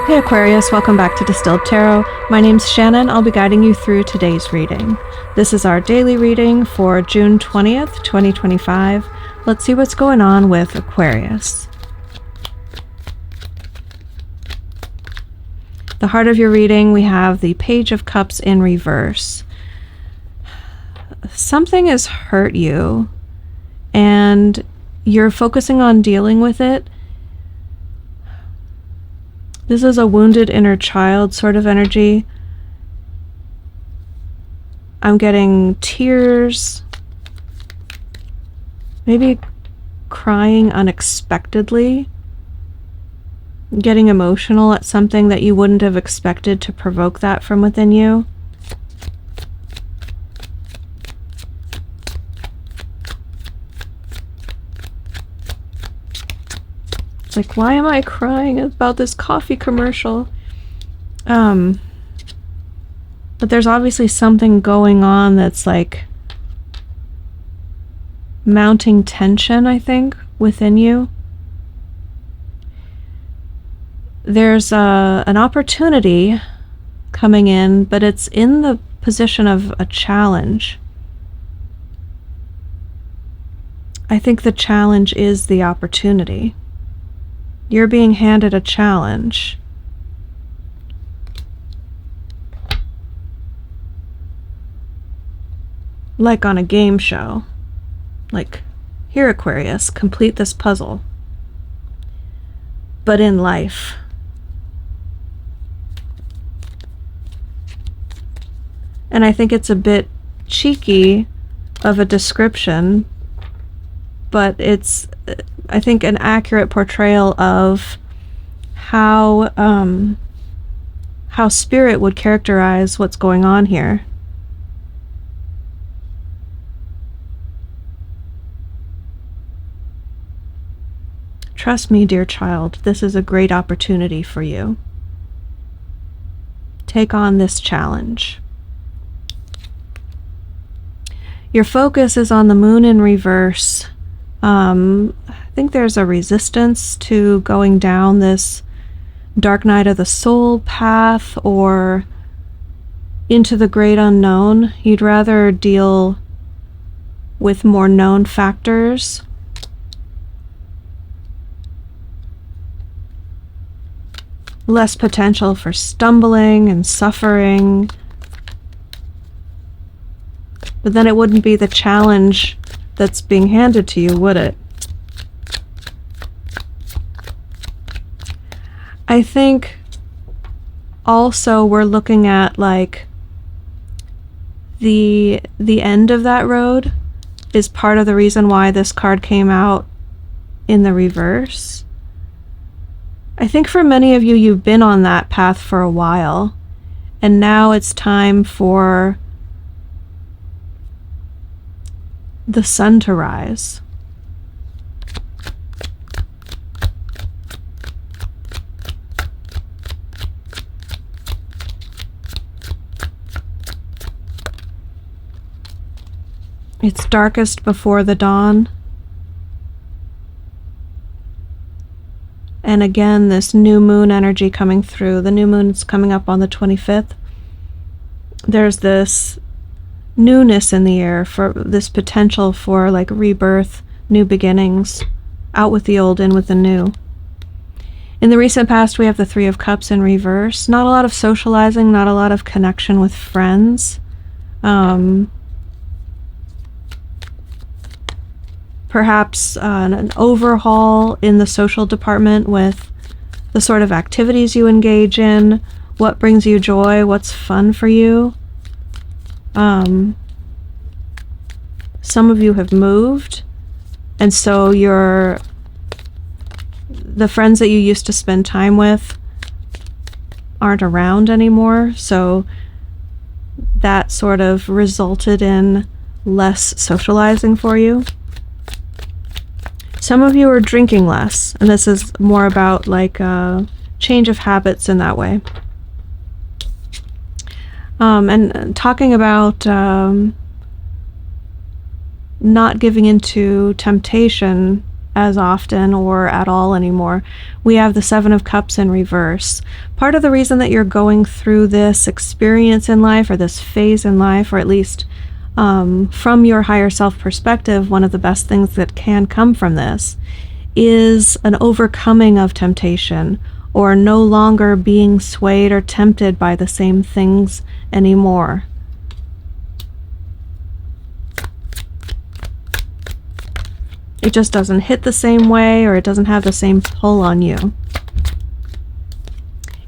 Hey Aquarius, welcome back to Distilled Tarot. My name's Shannon. I'll be guiding you through today's reading. This is our daily reading for June 20th, 2025. Let's see what's going on with Aquarius. The heart of your reading, we have the Page of Cups in reverse. Something has hurt you, and you're focusing on dealing with it. This is a wounded inner child sort of energy. I'm getting tears, maybe crying unexpectedly, getting emotional at something that you wouldn't have expected to provoke that from within you. Like, why am I crying about this coffee commercial? But there's obviously something going on that's like mounting tension, I think, within you. There's an opportunity coming in, but it's in the position of a challenge. I think the challenge is the opportunity. You're being handed a challenge. Like on a game show. Like, here Aquarius, complete this puzzle. But in life. And I think it's a bit cheeky of a description, but it's, I think, an accurate portrayal of how spirit would characterize what's going on here. Trust me, dear child, this is a great opportunity for you. Take on this challenge. Your focus is on the moon in reverse. I think there's a resistance to going down this dark night of the soul path or into the great unknown. You'd rather deal with more known factors. Less potential for stumbling and suffering. But then it wouldn't be the challenge that's being handed to you, would it? I think also we're looking at like the end of that road is part of the reason why this card came out in the reverse. I think for many of you, you've been on that path for a while, and now it's time for the sun to rise. It's darkest before the dawn. And again, this new moon energy coming through. The new moon's coming up on the 25th. There's this newness in the air, for this potential for like rebirth, new beginnings, out with the old, in with the new. In the recent past, we have the Three of Cups in reverse. Not a lot of socializing, not a lot of connection with friends. Perhaps an overhaul in the social department with the sort of activities you engage in, what brings you joy, what's fun for you. Some of you have moved, and so the friends that you used to spend time with aren't around anymore, so that sort of resulted in less socializing for you. Some of you are drinking less, and this is more about like a change of habits in that way. And talking about not giving into temptation as often or at all anymore. We have the Seven of Cups in reverse. Part of the reason that you're going through this experience in life, or this phase in life, or at least from your higher self perspective, one of the best things that can come from this is an overcoming of temptation, or no longer being swayed or tempted by the same things anymore. It just doesn't hit the same way, or it doesn't have the same pull on you.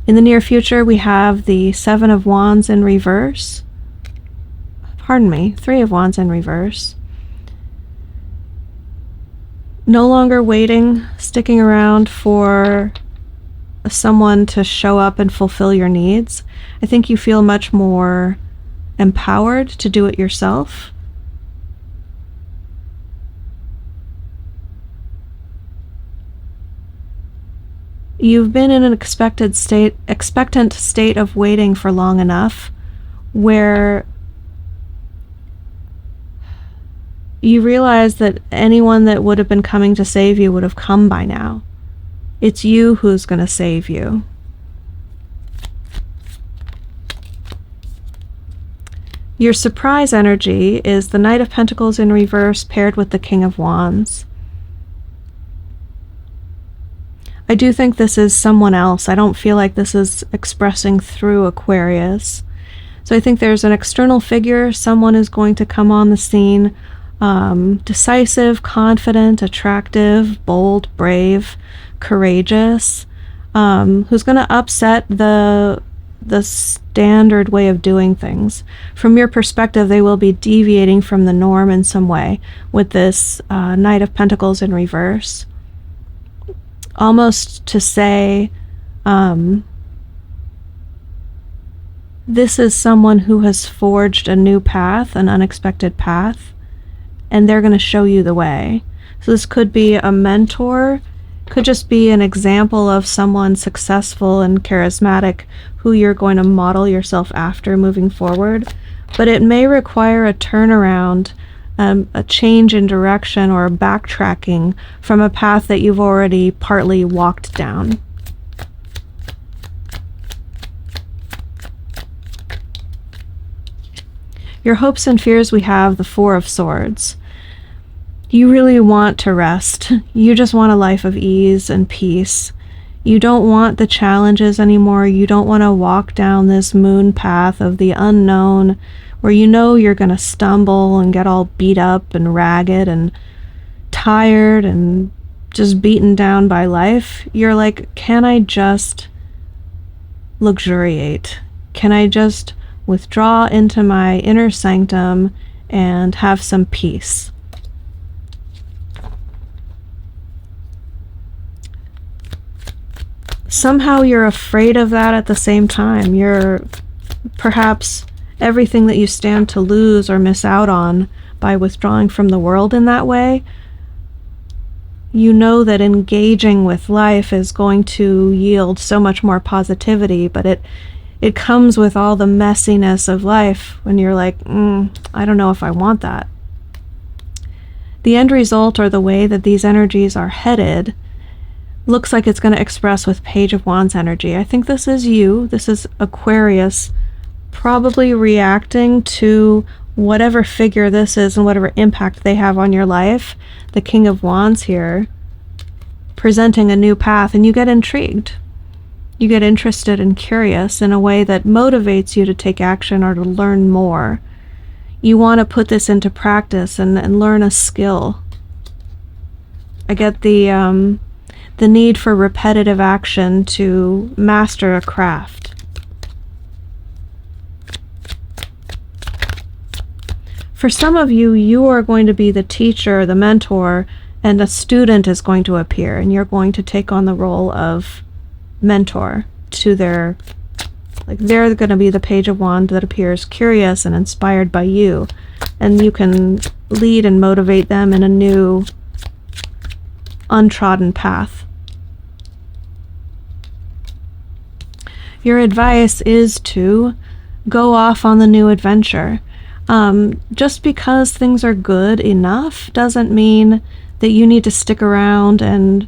In the near future, we have the Seven of Wands in reverse. Pardon me, Three of Wands in reverse. No longer waiting, sticking around for someone to show up and fulfill your needs. I think you feel much more empowered to do it yourself. You've been in an expectant state of waiting for long enough, where you realize that anyone that would have been coming to save you would have come by now. It's you who's going to save you. Your surprise energy is the Knight of Pentacles in reverse paired with the King of Wands. I do think this is someone else. I don't feel like this is expressing through Aquarius. So I think there's an external figure. Someone is going to come on the scene, decisive, confident, attractive, bold, brave, courageous, who's going to upset the standard way of doing things. From your perspective, they will be deviating from the norm in some way with this Knight of Pentacles in reverse. Almost to say, this is someone who has forged a new path, an unexpected path, and they're going to show you the way. So this could be a mentor, could just be an example of someone successful and charismatic who you're going to model yourself after moving forward. But it may require a turnaround, a change in direction, or backtracking from a path that you've already partly walked down. Your hopes and fears, we have the Four of Swords. You really want to rest. You just want a life of ease and peace. You don't want the challenges anymore. You don't want to walk down this moon path of the unknown, where you know you're going to stumble and get all beat up and ragged and tired and just beaten down by life. You're like, can I just luxuriate? Can I just withdraw into my inner sanctum and have some peace? Somehow you're afraid of that at the same time. You're perhaps everything that you stand to lose or miss out on by withdrawing from the world in that way. You know that engaging with life is going to yield so much more positivity, but it comes with all the messiness of life when you're like, I don't know if I want that. The end result, or the way that these energies are headed, looks like it's going to express with Page of Wands energy. I think this is you. This is Aquarius, probably reacting to whatever figure this is and whatever impact they have on your life. The King of Wands here, presenting a new path, and you get intrigued. You get interested and curious in a way that motivates you to take action or to learn more. You want to put this into practice and learn a skill. I get the need for repetitive action to master a craft. For some of you, you are going to be the teacher, the mentor, and a student is going to appear, and you're going to take on the role of mentor to their, like, they're going to be the Page of Wands that appears curious and inspired by you, and you can lead and motivate them in a new, untrodden path. Your advice is to go off on the new adventure. Just because things are good enough doesn't mean that you need to stick around and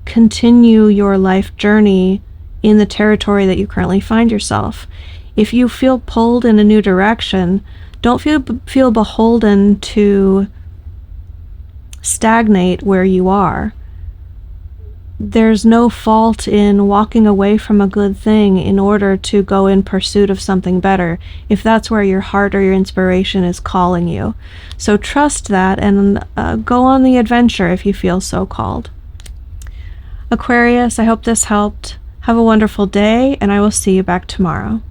continue your life journey in the territory that you currently find yourself. If you feel pulled in a new direction, don't feel beholden to stagnate where you are. There's no fault in walking away from a good thing in order to go in pursuit of something better, if that's where your heart or your inspiration is calling you. So trust that and go on the adventure if you feel so called. Aquarius, I hope this helped. Have a wonderful day, and I will see you back tomorrow.